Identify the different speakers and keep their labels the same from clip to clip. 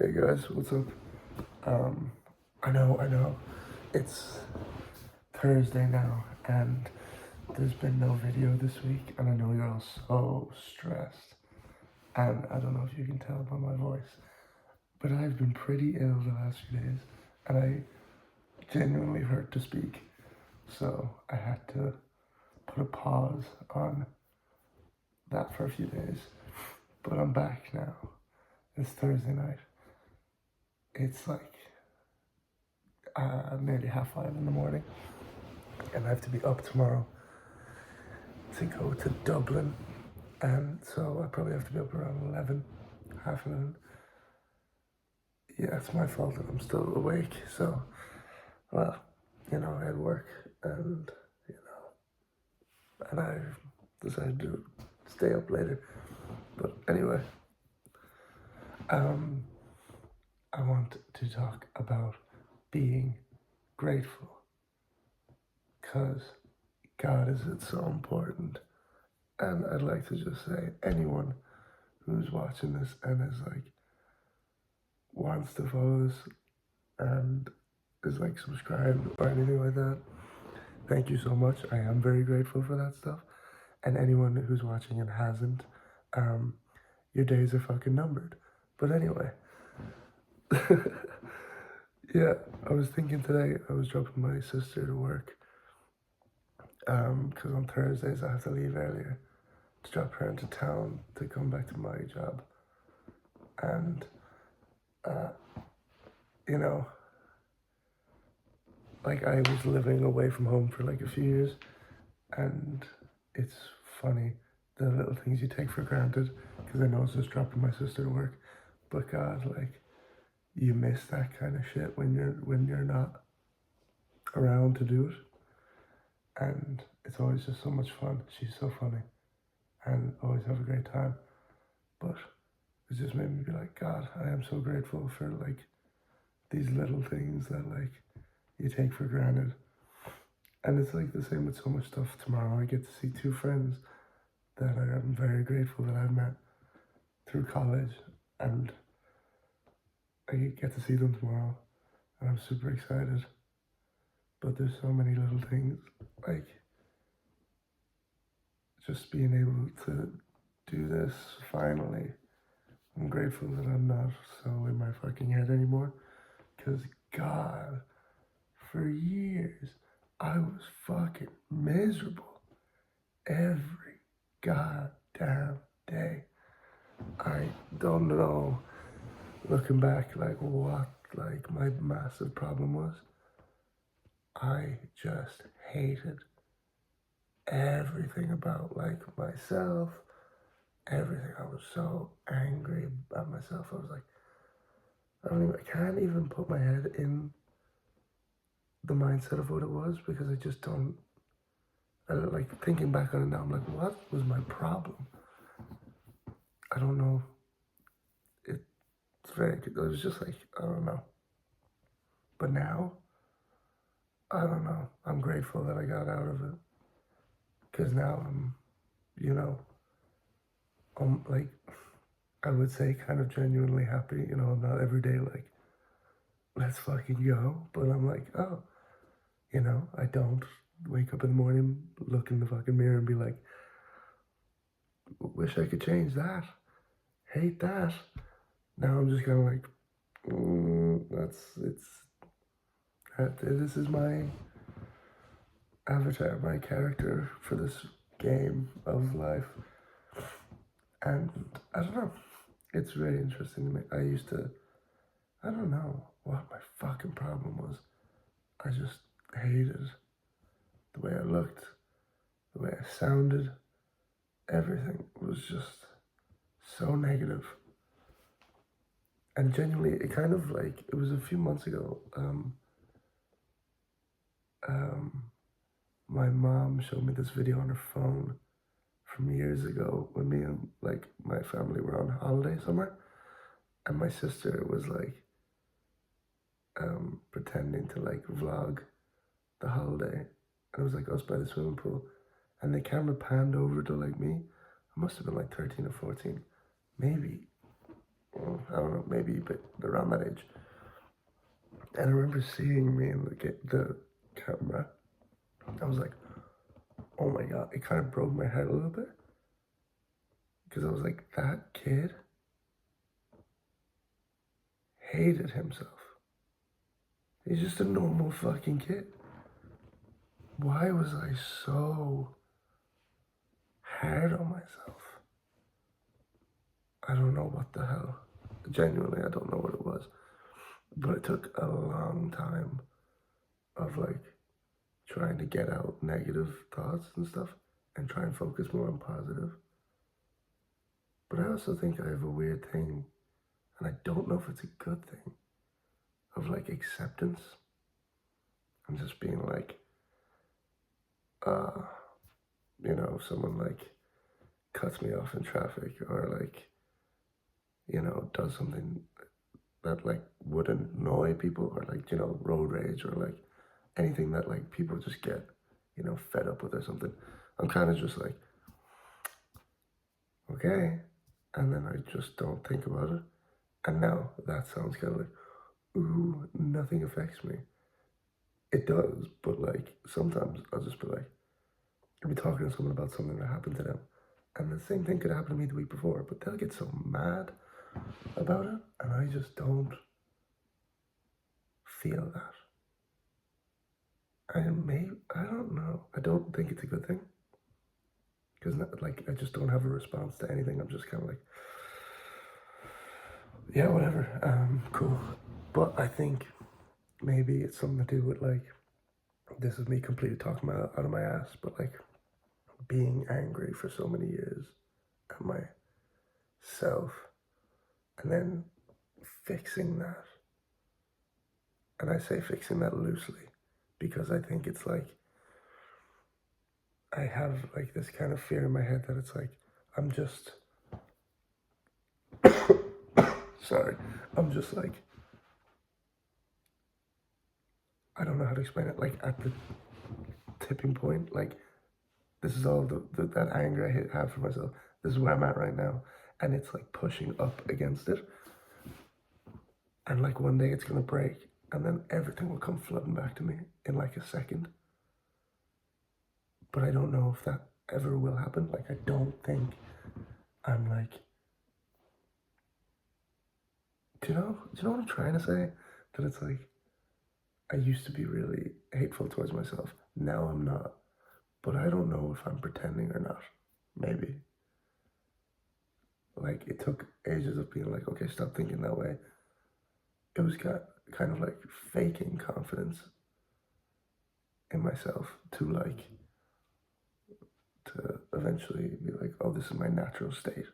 Speaker 1: Hey guys, what's up? I know, it's Thursday now, and there's been no video this week, and I know you're all so stressed, and I don't know if you can tell by my voice, but I've been pretty ill the last few days, and I genuinely hurt to speak, so I had to put a pause on that for a few days, but I'm back now. It's Thursday night. It's like nearly 5:30 in the morning, and I have to be up tomorrow to go to Dublin, and so I probably have to be up around 11, half 11. Yeah, it's my fault that I'm still awake. So, well, I had work, and and I decided to stay up later. But anyway, um, I want to talk about being grateful, because God is it so important. And I'd like to just say, anyone who's watching this and is like, wants to follow this and is like subscribed or anything like that, thank you so much. I am very grateful for that stuff. And anyone who's watching and hasn't, your days are fucking numbered. But anyway, yeah, I was thinking today I was dropping my sister to work, because on Thursdays I have to leave earlier to drop her into town to come back to my job. And, you know, like I was living away from home for like a few years, and it's funny the little things you take for granted, because I know it's just dropping my sister to work, but God, like, you miss that kind of shit when you're not around to do it, and it's always just so much fun. She's so funny, and always have a great time. But it just made me be like, God, I am so grateful for like these little things that like you take for granted. And it's like the same with so much stuff. Tomorrow I get to see two friends that I'm very grateful that I've met through college, and I get to see them tomorrow, and I'm super excited. But there's so many little things, like just being able to do this finally. I'm grateful that I'm not so in my fucking head anymore, because God, for years, I was fucking miserable every goddamn day. I don't know, looking back, like what like my massive problem was. I just hated everything about like myself, everything. I was so angry at myself. I was like, I can't even put my head in the mindset of what it was, because I just don't. Like thinking back on it now, I'm like, what was my problem? I don't know. It's very good. It was just like, I don't know. But now, I don't know. I'm grateful that I got out of it, because now you know, I'm like, I would say kind of genuinely happy. I'm not every day like, let's fucking go. But I'm like, oh, I don't wake up in the morning, look in the fucking mirror and be like, wish I could change that. Hate that. Now I'm just kind of like, this is my avatar, my character for this game of life. And I don't know. It's very interesting to me. I don't know what my fucking problem was. I just hated the way I looked, the way I sounded. Everything was just so negative. And genuinely, it kind of like, it was a few months ago. My mom showed me this video on her phone from years ago when me and like my family were on holiday somewhere, and my sister was like pretending to like vlog the holiday, and it was like us by the swimming pool, and the camera panned over to like me. I must have been like 13 or 14, maybe I don't know, maybe a bit around that age. And I remember seeing me in the camera. I was like, oh my God, it kind of broke my head a little bit. Because I was like, that kid hated himself. He's just a normal fucking kid. Why was I so hard on myself? I don't know what the hell. Genuinely, I don't know what it was. But it took a long time of like trying to get out negative thoughts and stuff and try and focus more on positive. But I also think I have a weird thing, and I don't know if it's a good thing, of like acceptance. I'm just being like, you know, if someone like cuts me off in traffic or like, you know, does something that like would annoy people or like, you know, road rage or like anything that like people just get, you know, fed up with or something. I'm kind of just like, okay. And then I just don't think about it. And now that sounds kind of like, ooh, nothing affects me. It does, but like sometimes I'll just be like, I'll be talking to someone about something that happened to them. And the same thing could happen to me the week before, but they'll get so mad about it. And I just don't feel that. And I don't know. I don't think it's a good thing. Because like I just don't have a response to anything. I'm just kind of like, yeah, whatever. Cool. But I think maybe it's something to do with like, this is me completely talking out of my ass, but like being angry for so many years at myself and then fixing that. And I say fixing that loosely because I think it's like, I have like this kind of fear in my head that it's like, I'm just, sorry, I'm just like, I don't know how to explain it, like at the tipping point, like this is all that anger I have for myself. This is where I'm at right now. And it's like pushing up against it. And like one day it's gonna break and then everything will come flooding back to me in like a second. But I don't know if that ever will happen. Like I don't think I'm like, do you know what I'm trying to say? That it's like, I used to be really hateful towards myself. Now I'm not. But I don't know if I'm pretending or not. Maybe. Like it took ages of being like, okay, stop thinking that way. It was kind of like faking confidence in myself to eventually be like, oh, this is my natural state.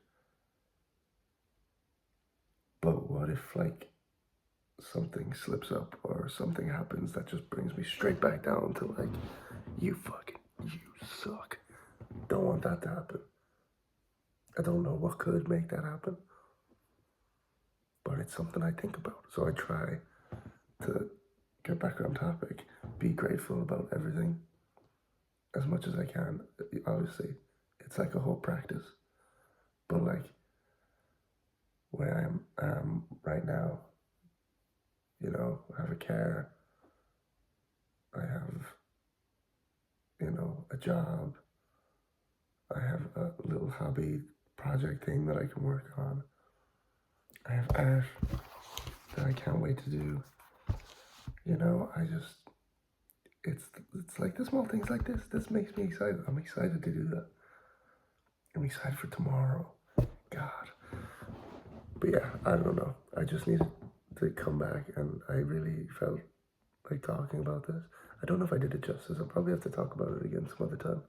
Speaker 1: But what if like something slips up or something happens that just brings me straight back down to like, you suck. Don't want that to happen. I don't know what could make that happen, but it's something I think about. So I try to get back on topic, be grateful about everything as much as I can. Obviously, it's like a whole practice, but like where I am right now, you know, I have a car, I have, you know, a job, I have a little hobby project thing that I can work on. I have art that I can't wait to do. You know, it's like the small things like this. This makes me excited. I'm excited to do that. I'm excited for tomorrow. God. But yeah, I don't know. I just needed to come back and I really felt like talking about this. I don't know if I did it justice. I'll probably have to talk about it again some other time.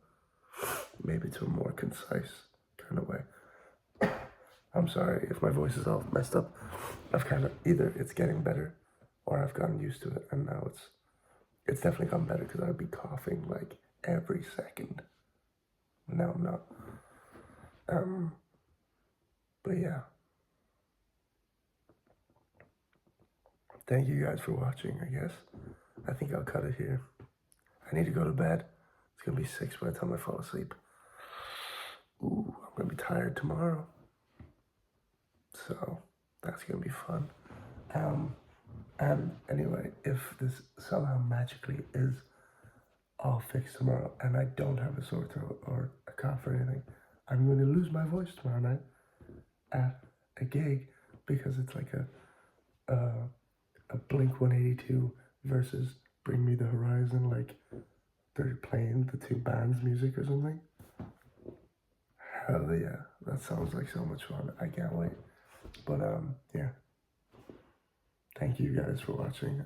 Speaker 1: Maybe to a more concise kind of way. I'm sorry if my voice is all messed up. I've kind of either it's getting better or I've gotten used to it and now it's definitely gotten better because I'd be coughing like every second. Now I'm not. But yeah. Thank you guys for watching, I guess. I think I'll cut it here. I need to go to bed. It's gonna be 6 by the time I fall asleep. Ooh, I'm gonna be tired tomorrow. So, that's gonna be fun. And anyway, if this somehow magically is all fixed tomorrow and I don't have a sore throat or a cough or anything, I'm going to lose my voice tomorrow night at a gig because it's like a Blink 182 versus Bring Me the Horizon, like they're playing the two bands' music or something. Hell yeah, that sounds like so much fun. I can't wait. But yeah. Thank you guys for watching.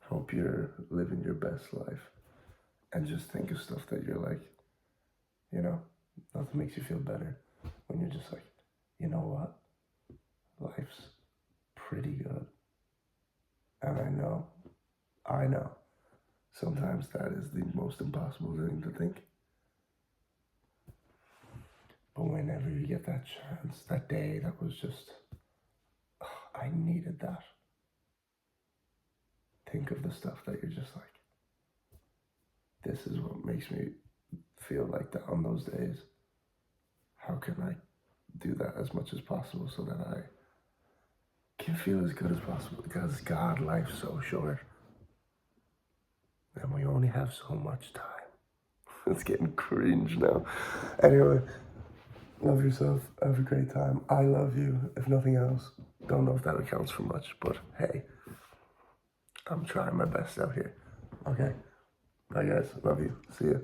Speaker 1: Hope you're living your best life. And just think of stuff that you're like, you know, nothing makes you feel better when you're just like, you know what? Life's pretty good. And I know, sometimes that is the most impossible thing to think. But whenever you get that chance, that day, that was just, I needed that. Think of the stuff that you're just like, this is what makes me feel like that on those days. How can I do that as much as possible so that I can feel as good as possible? Because God, life's so short. And we only have so much time. It's getting cringe now. Anyway, love yourself. Have a great time. I love you, if nothing else. Don't know if that accounts for much, but hey, I'm trying my best out here. Okay? Bye, guys. Love you. See ya.